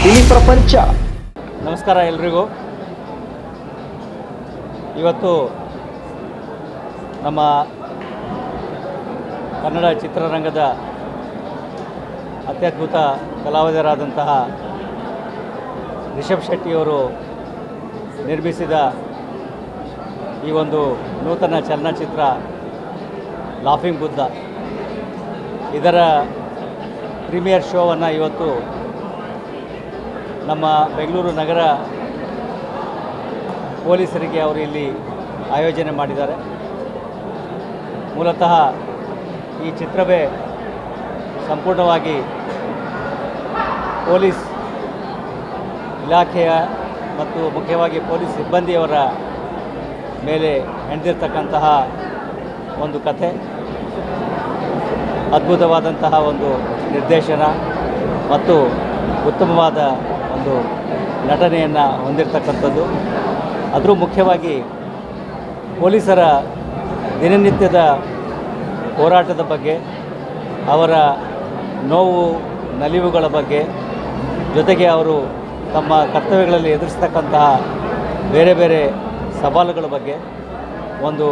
Cine ಪ್ರಪಂಚ. ನಮಸ್ಕಾರ ಎಲ್ರಿಗೂ. ಇವತ್ತು ನಮ್ಮ ಕನ್ನಡ ಚಿತ್ರರಂಗದ ಅತ್ಯದ್ಭುತ ಕಲಾವಿದರಾದಂತಹ ರಿಷಬ್ ಶೆಟ್ಟಿಯವರು ನಿರ್ಮಿಸಿದ ಈ ಒಂದು ನೂತನ ಚಲನಚಿತ್ರ ಲಾಫಿಂಗ್ ಬುದ್ಧ, ಇದರ ಪ್ರೀಮಿಯರ್ ಶೋವನ್ನು ಇವತ್ತು ನಮ್ಮ ಬೆಂಗಳೂರು ನಗರ ಪೊಲೀಸರಿಗೆ ಅವರು ಇಲ್ಲಿ ಆಯೋಜನೆ ಮಾಡಿದ್ದಾರೆ. ಮೂಲತಃ ಈ ಚಿತ್ರವೇ ಸಂಪೂರ್ಣವಾಗಿ ಪೊಲೀಸ್ ಇಲಾಖೆಯ ಮತ್ತು ಮುಖ್ಯವಾಗಿ ಪೊಲೀಸ್ ಸಿಬ್ಬಂದಿಯವರ ಮೇಲೆ ಹೆಣೆದಿರ್ತಕ್ಕಂತಹ ಒಂದು ಕಥೆ. ಅದ್ಭುತವಾದಂತಹ ಒಂದು ನಿರ್ದೇಶನ ಮತ್ತು ಉತ್ತಮವಾದ ಒಂದು ನಟನೆಯನ್ನು ಹೊಂದಿರತಕ್ಕಂಥದ್ದು. ಅದರೂ ಮುಖ್ಯವಾಗಿ ಪೊಲೀಸರ ದಿನನಿತ್ಯದ ಹೋರಾಟದ ಬಗ್ಗೆ, ಅವರ ನೋವು ನಲಿವುಗಳ ಬಗ್ಗೆ, ಜೊತೆಗೆ ಅವರು ತಮ್ಮ ಕರ್ತವ್ಯಗಳಲ್ಲಿ ಎದುರಿಸ್ತಕ್ಕಂತಹ ಬೇರೆ ಬೇರೆ ಸವಾಲುಗಳ ಬಗ್ಗೆ ಒಂದು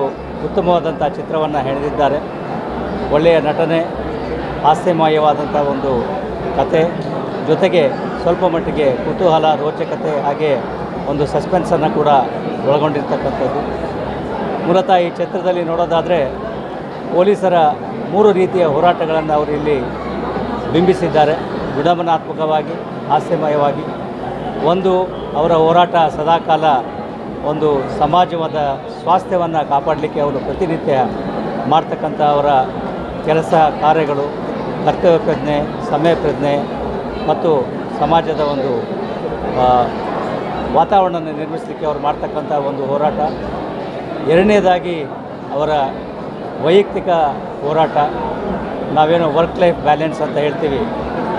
ಉತ್ತಮವಾದಂಥ ಚಿತ್ರವನ್ನು ಹೆಣೆದಿದ್ದಾರೆ. ಒಳ್ಳೆಯ ನಟನೆ, ಹಾಸ್ಯಮಯವಾದಂಥ ಒಂದು ಕತೆ, ಜೊತೆಗೆ ಸ್ವಲ್ಪ ಮಟ್ಟಿಗೆ ಕುತೂಹಲ, ರೋಚಕತೆ, ಹಾಗೆ ಒಂದು ಸಸ್ಪೆನ್ಸನ್ನು ಕೂಡ ಒಳಗೊಂಡಿರ್ತಕ್ಕಂಥದ್ದು. ಮೂಲತಃ ಈ ಚಿತ್ರದಲ್ಲಿ ನೋಡೋದಾದರೆ ಪೊಲೀಸರ 3 ರೀತಿಯ ಹೋರಾಟಗಳನ್ನು ಅವರು ಇಲ್ಲಿ ಬಿಂಬಿಸಿದ್ದಾರೆ. ವಿಡಂಬನಾತ್ಮಕವಾಗಿ, ಹಾಸ್ಯಮಯವಾಗಿ. ಒಂದು, ಅವರ ಹೋರಾಟ ಸದಾಕಾಲ ಒಂದು ಸಮಾಜವಾದ ಸ್ವಾಸ್ಥ್ಯವನ್ನು ಕಾಪಾಡಲಿಕ್ಕೆ ಅವರು ಪ್ರತಿನಿತ್ಯ ಮಾಡ್ತಕ್ಕಂಥ ಅವರ ಕೆಲಸ ಕಾರ್ಯಗಳು, ಕರ್ತವ್ಯ ಪ್ರಜ್ಞೆ, ಸಮಯ ಪ್ರಜ್ಞೆ ಮತ್ತು ಸಮಾಜದ ಒಂದು ವಾತಾವರಣವನ್ನು ನಿರ್ಮಿಸಲಿಕ್ಕೆ ಅವರು ಮಾಡ್ತಕ್ಕಂಥ ಒಂದು ಹೋರಾಟ. ಎರಡನೇದಾಗಿ ಅವರ ವೈಯಕ್ತಿಕ ಹೋರಾಟ, ನಾವೇನು ವರ್ಕ್ ಲೈಫ್ ಬ್ಯಾಲೆನ್ಸ್ ಅಂತ ಹೇಳ್ತೀವಿ,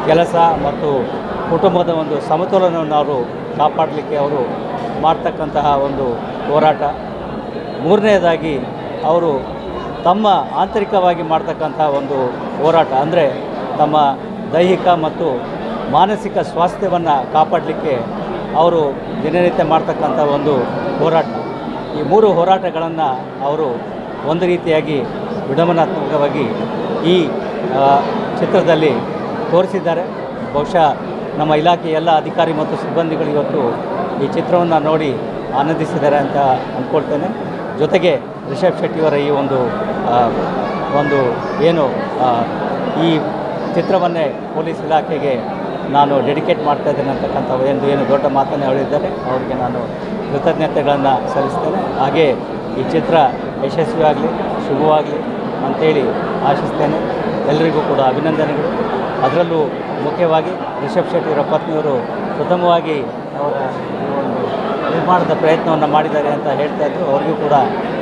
ಕೆಲಸ ಮತ್ತು ಕುಟುಂಬದ ಒಂದು ಸಮತೋಲನವನ್ನು ಅವರು ಕಾಪಾಡಲಿಕ್ಕೆ ಅವರು ಮಾಡ್ತಕ್ಕಂತಹ ಒಂದು ಹೋರಾಟ. ಮೂರನೇದಾಗಿ ಅವರು ತಮ್ಮ ಆಂತರಿಕವಾಗಿ ಮಾಡ್ತಕ್ಕಂಥ ಒಂದು ಹೋರಾಟ, ಅಂದರೆ ತಮ್ಮ ದೈಹಿಕ ಮತ್ತು ಮಾನಸಿಕ ಸ್ವಾಸ್ಥ್ಯವನ್ನು ಕಾಪಾಡಲಿಕ್ಕೆ ಅವರು ದಿನನಿತ್ಯ ಮಾಡ್ತಕ್ಕಂಥ ಒಂದು ಹೋರಾಟ. ಈ 3 ಹೋರಾಟಗಳನ್ನು ಅವರು ಒಂದು ರೀತಿಯಾಗಿ ವಿಡಂಬನಾತ್ಮಕವಾಗಿ ಈ ಚಿತ್ರದಲ್ಲಿ ತೋರಿಸಿದ್ದಾರೆ. ಬಹುಶಃ ನಮ್ಮ ಇಲಾಖೆಯ ಎಲ್ಲ ಅಧಿಕಾರಿ ಮತ್ತು ಸಿಬ್ಬಂದಿಗಳು ಇವತ್ತು ಈ ಚಿತ್ರವನ್ನು ನೋಡಿ ಆನಂದಿಸಿದ್ದಾರೆ ಅಂತ ಅಂದ್ಕೊಳ್ತೇನೆ. ಜೊತೆಗೆ ರಿಷಬ್ ಶೆಟ್ಟಿಯವರ ಈ ಒಂದು ಏನು ಈ ಚಿತ್ರವನ್ನೇ ಪೊಲೀಸ್ ಇಲಾಖೆಗೆ ನಾನು ಡೆಡಿಕೇಟ್ ಮಾಡ್ತಾ ಇದ್ದೇನೆ ಅಂತಕ್ಕಂಥ ಏನು ದೊಡ್ಡ ಮಾತನ್ನು ಹೇಳಿದ್ದಾರೆ, ಅವರಿಗೆ ನಾನು ಕೃತಜ್ಞತೆಗಳನ್ನು ಸಲ್ಲಿಸ್ತೇನೆ. ಹಾಗೆ ಈ ಚಿತ್ರ ಯಶಸ್ವಿಯಾಗಲಿ, ಶುಭವಾಗಲಿ ಅಂಥೇಳಿ ಆಶಿಸ್ತೇನೆ. ಎಲ್ಲರಿಗೂ ಕೂಡ ಅಭಿನಂದನೆಗಳು. ಅದರಲ್ಲೂ ಮುಖ್ಯವಾಗಿ ರಿಷಬ್ ಶೆಟ್ಟಿಯವರ ಪತ್ನಿಯವರು ಪ್ರಥಮವಾಗಿ ಅವರ ಒಂದು ನಿರ್ಮಾಣದ ಪ್ರಯತ್ನವನ್ನು ಮಾಡಿದ್ದಾರೆ ಅಂತ ಹೇಳ್ತಾ ಇದ್ದರು. ಅವರಿಗೂ ಕೂಡ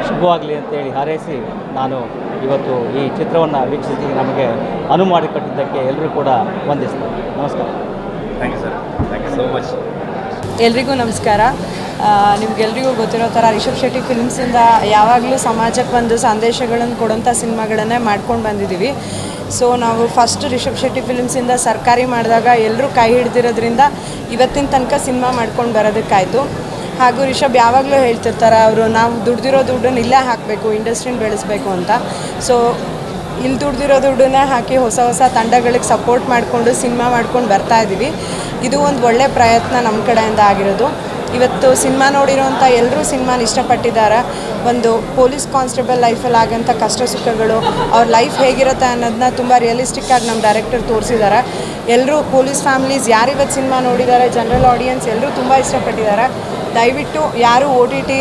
ಶುಭವಾಗಲಿ ಅಂತೇಳಿ ಹಾರೈಸಿ ನಾನು ಇವತ್ತು ಈ ಚಿತ್ರವನ್ನು ವೀಕ್ಷಿಸಿ ನಮಗೆ ಅನುವು ಮಾಡಿಕೊಟ್ಟಿದ್ದಕ್ಕೆ ಎಲ್ಲರೂ ಕೂಡ ವಂದಿಸ್ತೇನೆ. ನಮಸ್ಕಾರ. Thank you sir. Thank you so much. ಎಲ್ರಿಗೂ ನಮಸ್ಕಾರ. ನಿಮಗೆಲ್ರಿಗೂ ಗೊತ್ತಿರೋ ಥರ ರಿಷಬ್ ಶೆಟ್ಟಿ ಫಿಲ್ಮ್ಸಿಂದ ಯಾವಾಗಲೂ ಸಮಾಜಕ್ಕೆ ಒಂದು ಸಂದೇಶಗಳನ್ನು ಕೊಡೋಂಥ ಸಿನಿಮಾಗಳನ್ನೇ ಮಾಡ್ಕೊಂಡು ಬಂದಿದ್ದೀವಿ. ಸೊ ನಾವು ಫಸ್ಟ್ ರಿಷಬ್ ಶೆಟ್ಟಿ ಫಿಲ್ಮ್ಸಿಂದ ಸರ್ಕಾರಿ ಮಾಡಿದಾಗ ಎಲ್ಲರೂ ಕೈ ಹಿಡ್ದಿರೋದ್ರಿಂದ ಇವತ್ತಿನ ತನಕ ಸಿನಿಮಾ ಮಾಡ್ಕೊಂಡು ಬರೋದಕ್ಕಾಯಿತು. ಹಾಗೂ ರಿಷಬ್ ಯಾವಾಗಲೂ ಹೇಳ್ತಿರ್ತಾರೆ, ಅವರು ನಾವು ದುಡ್ದಿರೋ ದುಡ್ಡನ್ನು ಇಲ್ಲೇ ಹಾಕಬೇಕು, ಇಂಡಸ್ಟ್ರಿನ ಬೆಳೆಸಬೇಕು ಅಂತ. ಸೊ ಇಲ್ಲಿ ದುಡ್ದಿರೋ ದುಡ್ಡನ್ನೇ ಹಾಕಿ ಹೊಸ ಹೊಸ ತಂಡಗಳಿಗೆ ಸಪೋರ್ಟ್ ಮಾಡಿಕೊಂಡು ಸಿನಿಮಾ ಮಾಡ್ಕೊಂಡು ಬರ್ತಾಯಿದ್ದೀವಿ. ಇದು ಒಂದು ಒಳ್ಳೆಯ ಪ್ರಯತ್ನ ನಮ್ಮ ಕಡೆಯಿಂದ ಆಗಿರೋದು. ಇವತ್ತು ಸಿನಿಮಾ ನೋಡಿರೋಂಥ ಎಲ್ಲರೂ ಸಿನಿಮಾನ ಇಷ್ಟಪಟ್ಟಿದ್ದಾರೆ. ಒಂದು ಪೊಲೀಸ್ ಕಾನ್ಸ್ಟೇಬಲ್ ಲೈಫಲ್ಲಿ ಆಗೋಂಥ ಕಷ್ಟ ಸುಖಗಳು, ಅವ್ರ ಲೈಫ್ ಹೇಗಿರುತ್ತೆ ಅನ್ನೋದನ್ನ ತುಂಬ ರಿಯಲಿಸ್ಟಿಕ್ಕಾಗಿ ನಮ್ಮ ಡೈರೆಕ್ಟರ್ ತೋರಿಸಿದ್ದಾರೆ. ಎಲ್ಲರೂ ಪೊಲೀಸ್ ಫ್ಯಾಮಿಲೀಸ್ ಯಾರಿವತ್ತು ಸಿನಿಮಾ ನೋಡಿದ್ದಾರೆ, ಜನರಲ್ ಆಡಿಯನ್ಸ್ ಎಲ್ಲರೂ ತುಂಬ ಇಷ್ಟಪಟ್ಟಿದ್ದಾರೆ. ದಯವಿಟ್ಟು ಯಾರು OTT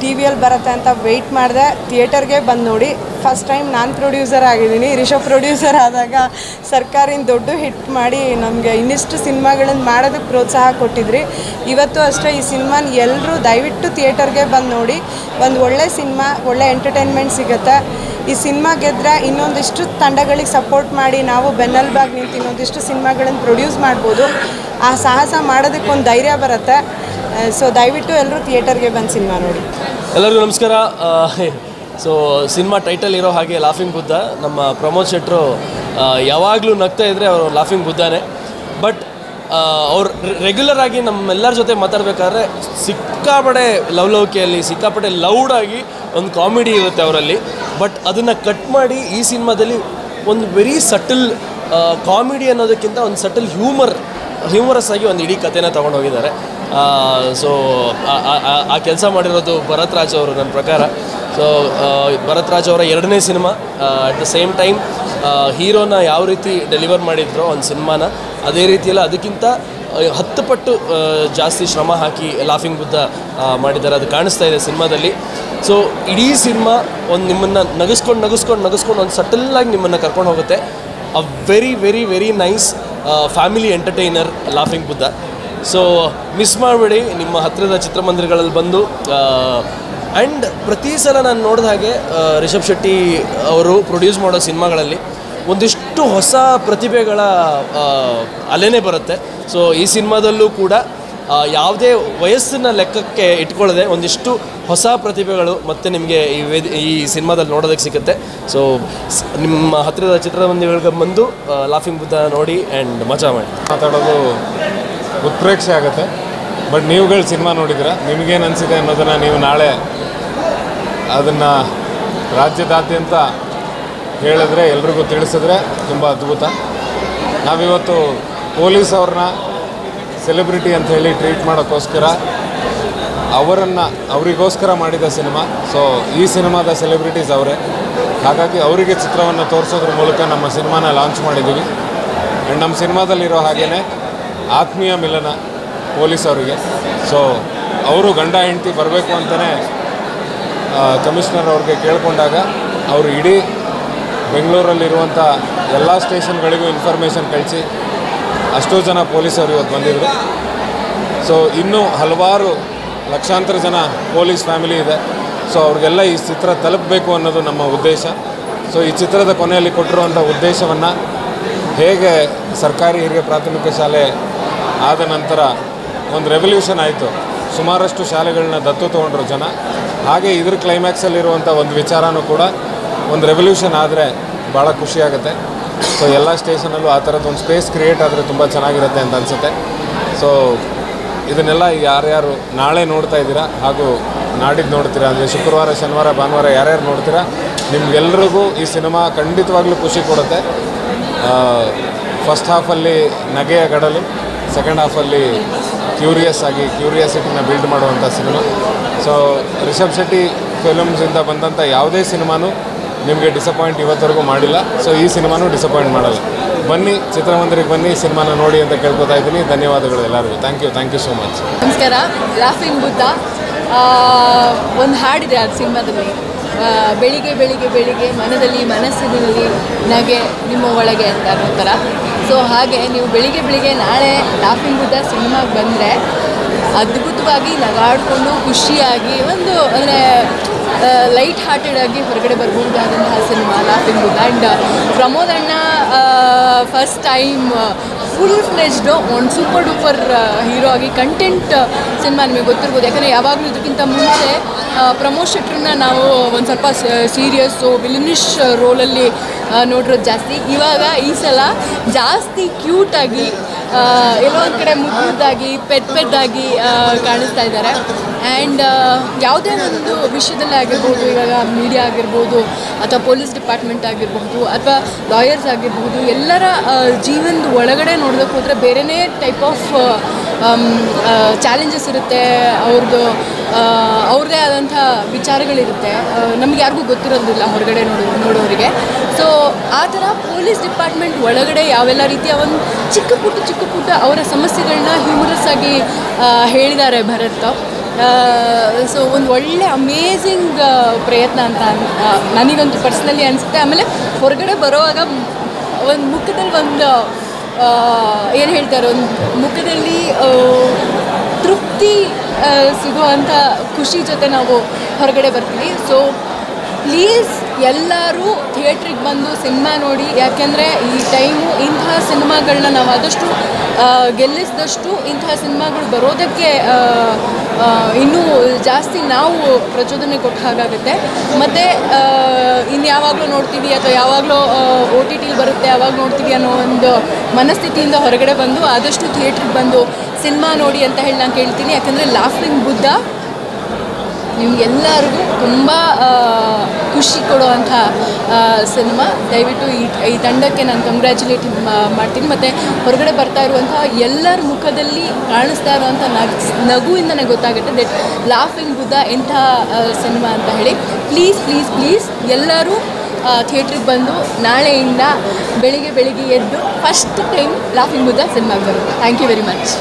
ಟಿವಿಯಲ್ಲಿ ಬರುತ್ತೆ ಅಂತ ವೆಯ್ಟ್ ಮಾಡಿದೆ, ಥಿಯೇಟರ್ಗೆ ಬಂದು ನೋಡಿ. ಫಸ್ಟ್ ಟೈಮ್ ನಾನು ಪ್ರೊಡ್ಯೂಸರ್ ಆಗಿದ್ದೀನಿ. ರಿಷಬ್ ಪ್ರೊಡ್ಯೂಸರ್ ಆದಾಗ ಸರ್ಕಾರಿನ ದೊಡ್ಡ ಹಿಟ್ ಮಾಡಿ ನಮಗೆ ಇನ್ನಿಷ್ಟು ಸಿನಿಮಾಗಳನ್ನು ಮಾಡೋದಕ್ಕೆ ಪ್ರೋತ್ಸಾಹ ಕೊಟ್ಟಿದ್ರಿ. ಇವತ್ತು ಅಷ್ಟೇ ಈ ಸಿನಿಮಾನ ಎಲ್ಲರೂ ದಯವಿಟ್ಟು ಥಿಯೇಟರ್ಗೆ ಬಂದು ನೋಡಿ. ಒಂದು ಒಳ್ಳೆ ಸಿನಿಮಾ, ಒಳ್ಳೆ ಎಂಟರ್ಟೈನ್ಮೆಂಟ್ ಸಿಗುತ್ತೆ. ಈ ಸಿನಿಮಾ ಗೆದ್ದರೆ ಇನ್ನೊಂದಿಷ್ಟು ತಂಡಗಳಿಗೆ ಸಪೋರ್ಟ್ ಮಾಡಿ ನಾವು ಬೆನ್ನೆಲುಬಾಗಿ ನಿಂತು ಇನ್ನೊಂದಿಷ್ಟು ಸಿನಿಮಾಗಳನ್ನು ಪ್ರೊಡ್ಯೂಸ್ ಮಾಡ್ಬೋದು. ಆ ಸಾಹಸ ಮಾಡೋದಕ್ಕೆ ಒಂದು ಧೈರ್ಯ ಬರುತ್ತೆ. ಸೊ ದಯವಿಟ್ಟು ಎಲ್ಲರೂ ಥಿಯೇಟರ್ಗೆ ಬಂದು ಸಿನಿಮಾ ನೋಡಿ. ಎಲ್ಲರಿಗೂ ನಮಸ್ಕಾರ. ಸೊ ಸಿನಿಮಾ ಟೈಟಲ್ ಇರೋ ಹಾಗೆ ಲಾಫಿಂಗ್ ಬುದ್ಧ, ನಮ್ಮ ಪ್ರಮೋದ್ ಶೆಟ್ಟರು ಯಾವಾಗಲೂ ನಗ್ತಾ ಇದ್ದರೆ ಅವರು ಲಾಫಿಂಗ್ ಬುದ್ಧನೇ. ಬಟ್ ಅವ್ರು ರೆಗ್ಯುಲರ್ ಆಗಿ ನಮ್ಮೆಲ್ಲರ ಜೊತೆ ಮಾತಾಡಬೇಕಾದ್ರೆ ಸಿಕ್ಕಾಪಟ್ಟೆ ಲವಲವಿಕೆಯಲ್ಲಿ ಸಿಕ್ಕಾಪಟ್ಟೆ ಲೌಡಾಗಿ ಒಂದು ಕಾಮಿಡಿ ಇರುತ್ತೆ ಅವರಲ್ಲಿ. ಬಟ್ ಅದನ್ನು ಕಟ್ ಮಾಡಿ ಈ ಸಿನಿಮಾದಲ್ಲಿ ಒಂದು ವೆರಿ ಸಟಲ್ ಕಾಮಿಡಿ ಅನ್ನೋದಕ್ಕಿಂತ ಒಂದು ಸಟಲ್ ಹ್ಯೂಮರಸ್ ಆಗಿ ಒಂದು ಇಡೀ ಕಥೆನ ತೊಗೊಂಡೋಗಿದ್ದಾರೆ. ಸೊ ಆ ಕೆಲಸ ಮಾಡಿರೋದು ಭರತ್ ರಾಜ್ ಅವರು ನನ್ನ ಪ್ರಕಾರ. ಸೊ ಭರತ್ ರಾಜ್ ಅವರ 2ನೇ cinema. At the same time ಹೀರೋನ ಯಾವ ರೀತಿ ಡೆಲಿವರ್ ಮಾಡಿದ್ರೋ ಒಂದು ಸಿನಿಮಾನ, ಅದೇ ರೀತಿಯಲ್ಲ ಅದಕ್ಕಿಂತ 10 ಪಟ್ಟು ಜಾಸ್ತಿ ಶ್ರಮ ಹಾಕಿ ಲಾಫಿಂಗ್ ಬುದ್ಧ ಮಾಡಿದ್ದಾರೆ. ಅದು ಕಾಣಿಸ್ತಾ ಇದೆ ಸಿನಿಮಾದಲ್ಲಿ. ಸೊ ಇಡೀ ಸಿನಿಮಾ ಒಂದು ನಿಮ್ಮನ್ನು ನಗಿಸ್ಕೊಂಡು ಒಂದು ಸಟಲ್ಲಾಗಿ ನಿಮ್ಮನ್ನು ಕರ್ಕೊಂಡು ಹೋಗುತ್ತೆ. A very very very nice family entertainer laughing Buddha. So miss ಮಾಡಬೇಡಿ, ನಿಮ್ಮ ಹತ್ತಿರದ ಚಿತ್ರಮಂದಿರಗಳಲ್ಲಿ ಬಂದು. ಆ್ಯಂಡ್ ಪ್ರತಿ ಸಲ ನಾನು ನೋಡಿದ ಹಾಗೆ ರಿಷಬ್ ಶೆಟ್ಟಿ ಅವರು ಪ್ರೊಡ್ಯೂಸ್ ಮಾಡೋ ಸಿನಿಮಾಗಳಲ್ಲಿ ಒಂದಿಷ್ಟು ಹೊಸ ಪ್ರತಿಭೆಗಳ ಅಲೆನೇ ಬರುತ್ತೆ. ಸೊ ಈ ಸಿನಿಮಾದಲ್ಲೂ ಕೂಡ ಯಾವುದೇ ವಯಸ್ಸನ್ನು ಲೆಕ್ಕಕ್ಕೆ ಇಟ್ಕೊಳ್ಳದೆ ಒಂದಿಷ್ಟು ಹೊಸ ಪ್ರತಿಭೆಗಳು ಮತ್ತು ನಿಮಗೆ ಈ ಸಿನಿಮಾದಲ್ಲಿ ನೋಡೋದಕ್ಕೆ ಸಿಗುತ್ತೆ. ಸೊ ನಿಮ್ಮ ಹತ್ತಿರದ ಚಿತ್ರಮಂದಿರಗಳಿಗೆ ಬಂದು ಲಾಫಿಂಗ್ ಬುದ್ಧ ನೋಡಿ ಆ್ಯಂಡ್ ಮಜಾ ಮಾಡಿ. ಮಾತಾಡೋದು ಉತ್ಪ್ರೇಕ್ಷೆ ಆಗುತ್ತೆ. ಬಟ್ ನೀವುಗಳು ಸಿನಿಮಾ ನೋಡಿದ್ರೆ ನಿಮಗೇನು ಅನಿಸಿದೆ ಅನ್ನೋದನ್ನು ನೀವು ನಾಳೆ ಅದನ್ನು ರಾಜ್ಯದಾದ್ಯಂತ ಹೇಳಿದ್ರೆ ಎಲ್ರಿಗೂ ತಿಳಿಸಿದ್ರೆ ತುಂಬ ಅದ್ಭುತ. ನಾವಿವತ್ತು ಪೊಲೀಸ್ ಅವ್ರನ್ನ ಸೆಲೆಬ್ರಿಟಿ ಅಂತ ಹೇಳಿ ಟ್ರೀಟ್ ಮಾಡೋಕ್ಕೋಸ್ಕರ ಅವರಿಗೋಸ್ಕರ ಮಾಡಿದ ಸಿನಿಮಾ. ಸೊ ಈ ಸಿನಿಮಾದ ಸೆಲೆಬ್ರಿಟೀಸ್ ಅವರೇ. ಹಾಗಾಗಿ ಅವರಿಗೆ ಚಿತ್ರವನ್ನು ತೋರಿಸೋದ್ರ ಮೂಲಕ ನಮ್ಮ ಸಿನಿಮಾನ ಲಾಂಚ್ ಮಾಡಿದ್ದೀವಿ. ಆ್ಯಂಡ್ ನಮ್ಮ ಸಿನಿಮಾದಲ್ಲಿರೋ ಹಾಗೆಯೇ ಆತ್ಮೀಯ ಮಿಲನ ಪೊಲೀಸ್ ಅವರಿಗೆ. ಸೊ ಅವರು ಗಂಡ ಹೆಂಡತಿ ಬರಬೇಕು ಅಂತಲೇ ಕಮಿಷನರ್ ಅವ್ರಿಗೆ ಕೇಳಿಕೊಂಡಾಗ ಅವರು ಇಡೀ ಬೆಂಗಳೂರಲ್ಲಿರುವಂಥ ಎಲ್ಲ ಸ್ಟೇಷನ್ಗಳಿಗೂ ಇನ್ಫಾರ್ಮೇಷನ್ ಕಳಿಸಿ ಅಷ್ಟೋ ಜನ ಪೊಲೀಸರು ಇವತ್ತು ಬಂದಿದ್ದರು. ಸೊ ಇನ್ನೂ ಹಲವಾರು ಲಕ್ಷಾಂತರ ಜನ ಪೊಲೀಸ್ ಫ್ಯಾಮಿಲಿ ಇದೆ. ಸೊ ಅವ್ರಿಗೆಲ್ಲ ಈ ಚಿತ್ರ ತಲುಪಬೇಕು ಅನ್ನೋದು ನಮ್ಮ ಉದ್ದೇಶ. ಸೊ ಈ ಚಿತ್ರದ ಕೊನೆಯಲ್ಲಿ ಕೊಟ್ಟಿರುವಂಥ ಉದ್ದೇಶವನ್ನು ಹೇಗೆ ಸರ್ಕಾರಿ ಹಿರಿಯ ಪ್ರಾಥಮಿಕ ಶಾಲೆ ಆದ ನಂತರ ಒಂದು ರೆವಲ್ಯೂಷನ್ ಆಯಿತು, ಸುಮಾರಷ್ಟು ಶಾಲೆಗಳನ್ನ ದತ್ತು ತೊಗೊಂಡ್ರು ಜನ, ಹಾಗೆ ಇದ್ರ ಕ್ಲೈಮ್ಯಾಕ್ಸಲ್ಲಿರುವಂಥ ಒಂದು ವಿಚಾರನೂ ಕೂಡ ಒಂದು ರೆವಲ್ಯೂಷನ್ ಆದರೆ ಭಾಳ ಖುಷಿಯಾಗುತ್ತೆ. ಸೊ ಎಲ್ಲ ಸ್ಟೇಷನಲ್ಲೂ ಆ ಥರದ್ದು ಒಂದು ಸ್ಪೇಸ್ ಕ್ರಿಯೇಟ್ ಆದರೆ ತುಂಬ ಚೆನ್ನಾಗಿರುತ್ತೆ ಅಂತ ಅನಿಸುತ್ತೆ. ಸೊ ಇದನ್ನೆಲ್ಲ ಯಾರ್ಯಾರು ನಾಳೆ ನೋಡ್ತಾ ಇದ್ದೀರಾ ಹಾಗೂ ನಾಡಿದ್ದು ನೋಡ್ತೀರಾ, ಅಂದರೆ ಶುಕ್ರವಾರ ಶನಿವಾರ ಭಾನುವಾರ ಯಾರ್ಯಾರು ನೋಡ್ತೀರಾ, ನಿಮ್ಗೆಲ್ರಿಗೂ ಈ ಸಿನಿಮಾ ಖಂಡಿತವಾಗ್ಲೂ ಖುಷಿ ಕೊಡುತ್ತೆ. ಫಸ್ಟ್ ಹಾಫಲ್ಲಿ ನಗೆಯ ಗಡಲು, ಸೆಕೆಂಡ್ ಹಾಫಲ್ಲಿ ಕ್ಯೂರಿಯಾಸಿಟಿನ ಬಿಲ್ಡ್ ಮಾಡುವಂಥ ಸಿನಿಮಾ. ಸೊ ರಿಷಬ್ ಶೆಟ್ಟಿ ಫಿಲಮ್ಸಿಂದ ಬಂದಂಥ ಯಾವುದೇ ಸಿನಿಮಾನೂ ನಿಮಗೆ ಡಿಸಪಾಯಿಂಟ್ ಇವತ್ತರೆಗೂ ಮಾಡಿಲ್ಲ. ಸೊ ಈ ಸಿನಿಮಾನೂ ಡಿಸಪಾಯಿಂಟ್ ಮಾಡಲ್ಲ. ಬನ್ನಿ, ಚಿತ್ರಮಂದಿರಕ್ಕೆ ಬನ್ನಿ, ಸಿನಿಮಾನ ನೋಡಿ ಅಂತ ಕೇಳ್ಕೊತಾ ಇದ್ದೀನಿ. ಧನ್ಯವಾದಗಳು ಎಲ್ಲರಿಗೂ. Thank you so much. ನಮಸ್ಕಾರ. ಲಾಫಿಂಗ್ ಬುದ್ಧ ಒಂದು ಹಾಡಿದೆ ಆ ಸಿನಿಮಾದಲ್ಲಿ, ಬೆಳಿಗ್ಗೆ ಬೆಳಿಗ್ಗೆ ಬೆಳಿಗ್ಗೆ ಮನಸ್ಸಿನಲ್ಲಿ ನಗೆ ನಿಮ್ಮ ಒಳಗೆ ಅಂತ ಅನ್ನೋ ಥರ. ಸೊ ಹಾಗೆ ನೀವು ಬೆಳಿಗ್ಗೆ ನಾಳೆ ಲಾಫಿಂಗ್ ಬುದ್ಧ ಸಿನಿಮಾಗೆ ಬಂದರೆ ಅದ್ಭುತವಾಗಿ ನಗಾಡಿಕೊಂಡು ಖುಷಿಯಾಗಿ ಒಂದು ಅಂದರೆ ಲೈಟ್ ಹಾರ್ಟೆಡ್ ಆಗಿ ಹೊರಗಡೆ ಬರ್ಬೋದಾದಂತಹ cinema laughing Buddha. And Pramod ಅಣ್ಣ ಫಸ್ಟ್ ಟೈಮ್ ಫುಲ್ ಫ್ಲೆಜ್ಡ್ ಒಂದು ಸೂಪರ್ ಡೂಪರ್ ಹೀರೋ ಆಗಿ ಕಂಟೆಂಟ್ ಸಿನಿಮಾ ನಿಮಗೆ ಗೊತ್ತಿರ್ಬೋದು. ಯಾಕಂದರೆ ಯಾವಾಗಲೂ ಇದಕ್ಕಿಂತ ಮುಂಚೆ ಪ್ರಮೋದ್ ಶೆಟ್ರನ್ನ ನಾವು ಒಂದು ಸ್ವಲ್ಪ ಸೀರಿಯಸ್ಸು ವಿಲನಿಶ್ ರೋಲಲ್ಲಿ ನೋಡಿರೋದು ಜಾಸ್ತಿ. ಇವಾಗ ಈ ಸಲ ಜಾಸ್ತಿ ಕ್ಯೂಟಾಗಿ ಎಲ್ಲೋ ಒಂದು ಕಡೆ ಮುದ್ದಾಗಿ ಪೆದ್ದಾಗಿ ಕಾಣಿಸ್ತಾ ಇದ್ದಾರೆ. ಆ್ಯಂಡ್ ಯಾವುದೇ ಒಂದು ವಿಷಯದಲ್ಲೇ ಆಗಿರ್ಬೋದು, ಇವಾಗ ಮೀಡಿಯಾ ಆಗಿರ್ಬೋದು ಅಥವಾ ಪೊಲೀಸ್ ಡಿಪಾರ್ಟ್ಮೆಂಟ್ ಆಗಿರಬಹುದು ಅಥವಾ ಲಾಯರ್ಸ್ ಆಗಿರ್ಬೋದು, ಎಲ್ಲರ ಜೀವನದ ಒಳಗಡೆ ನೋಡೋದಕ್ಕೆ ಹೋದರೆ ಬೇರೆಯೇ ಟೈಪ್ ಆಫ್ ಚಾಲೆಂಜಸ್ ಇರುತ್ತೆ. ಅವ್ರದ್ದೇ ಆದಂಥ ವಿಚಾರಗಳಿರುತ್ತೆ, ನಮ್ಗೆ ಯಾರಿಗೂ ಗೊತ್ತಿರೋದಿಲ್ಲ ಹೊರಗಡೆ ನೋಡೋರಿಗೆ. ಸೊ ಆ ಥರ ಪೊಲೀಸ್ ಡಿಪಾರ್ಟ್ಮೆಂಟ್ ಒಳಗಡೆ ಯಾವೆಲ್ಲ ರೀತಿಯ ಒಂದು ಚಿಕ್ಕ ಪುಟ್ಟ ಅವರ ಸಮಸ್ಯೆಗಳನ್ನ ಹ್ಯೂಮರಸ್ ಆಗಿ ಹೇಳಿದ್ದಾರೆ ಭರತ್. ಸೊ ಒಂದು ಒಳ್ಳೆ ಅಮೇಝಿಂಗ್ ಪ್ರಯತ್ನ ಅಂತ ನನಗಂತೂ ಪರ್ಸ್ನಲಿ ಅನಿಸುತ್ತೆ. ಆಮೇಲೆ ಹೊರಗಡೆ ಬರೋವಾಗ ಒಂದು ಮುಖದಲ್ಲಿ ಒಂದು ಏನು ಹೇಳ್ತಾರೆ, ಒಂದು ಮುಖದಲ್ಲಿ ತೃಪ್ತಿ ಸಿಗುವಂಥ ಖುಷಿ ಜೊತೆ ನಾವು ಹೊರಗಡೆ ಬರ್ತೀವಿ. ಸೊ ಪ್ಲೀಸ್ ಎಲ್ಲರೂ ಥಿಯೇಟ್ರಿಗೆ ಬಂದು ಸಿನಿಮಾ ನೋಡಿ. ಯಾಕೆಂದರೆ ಈ ಟೈಮು ಇಂತಹ ಸಿನಿಮಾಗಳನ್ನ ನಾವು ಆದಷ್ಟು ಗೆಲ್ಲಿಸಿದಷ್ಟು ಇಂತಹ ಸಿನಿಮಾಗಳು ಬರೋದಕ್ಕೆ ಇನ್ನೂ ಜಾಸ್ತಿ ನಾವು ಪ್ರಚೋದನೆ ಕೊಟ್ಟ ಹಾಗಾಗುತ್ತೆ. ಮತ್ತು ಇನ್ನು ಯಾವಾಗಲೂ ನೋಡ್ತೀವಿ ಅಥವಾ ಯಾವಾಗಲೂ OTT ಬರುತ್ತೆ ಆವಾಗ ನೋಡ್ತೀವಿ ಅನ್ನೋ ಒಂದು ಮನಸ್ಥಿತಿಯಿಂದ ಹೊರಗಡೆ ಬಂದು ಆದಷ್ಟು ಥಿಯೇಟ್ರಿಗೆ ಬಂದು ಸಿನಿಮಾ ನೋಡಿ ಅಂತ ಹೇಳಿ ನಾನು ಕೇಳ್ತೀನಿ. ಯಾಕಂದರೆ ಲಾಫಿಂಗ್ ಬುದ್ಧ ನಿಮಗೆಲ್ಲರಿಗೂ ತುಂಬ ಖುಷಿ ಕೊಡುವಂಥ ಸಿನಿಮಾ. ದಯವಿಟ್ಟು ಈ ತಂಡಕ್ಕೆ ನಾನು ಕಂಗ್ರ್ಯಾಚುಲೇಟ್ ಮಾಡ್ತೀನಿ. ಮತ್ತು ಹೊರಗಡೆ ಬರ್ತಾ ಇರುವಂಥ ಎಲ್ಲರ ಮುಖದಲ್ಲಿ ಕಾಣಿಸ್ತಾ ಇರುವಂಥ ನಗುವಿಂದನೇ ಗೊತ್ತಾಗುತ್ತೆ ದಟ್ ಲಾಫಿಂಗ್ ಬುದ್ಧ ಎಂಥ ಸಿನಿಮಾ ಅಂತ ಹೇಳಿ. ಪ್ಲೀಸ್ ಪ್ಲೀಸ್ ಪ್ಲೀಸ್ ಎಲ್ಲರೂ ಥಿಯೇಟ್ರಿಗೆ ಬಂದು ನಾಳೆಯಿಂದ ಬೆಳಿಗ್ಗೆ ಎದ್ದು ಫಸ್ಟ್ ಟೈಮ್ ಲಾಫಿಂಗ್ ಬುದ್ಧ ಸಿನಿಮಾಗೆ ಬರುತ್ತೆ. Thank you very much.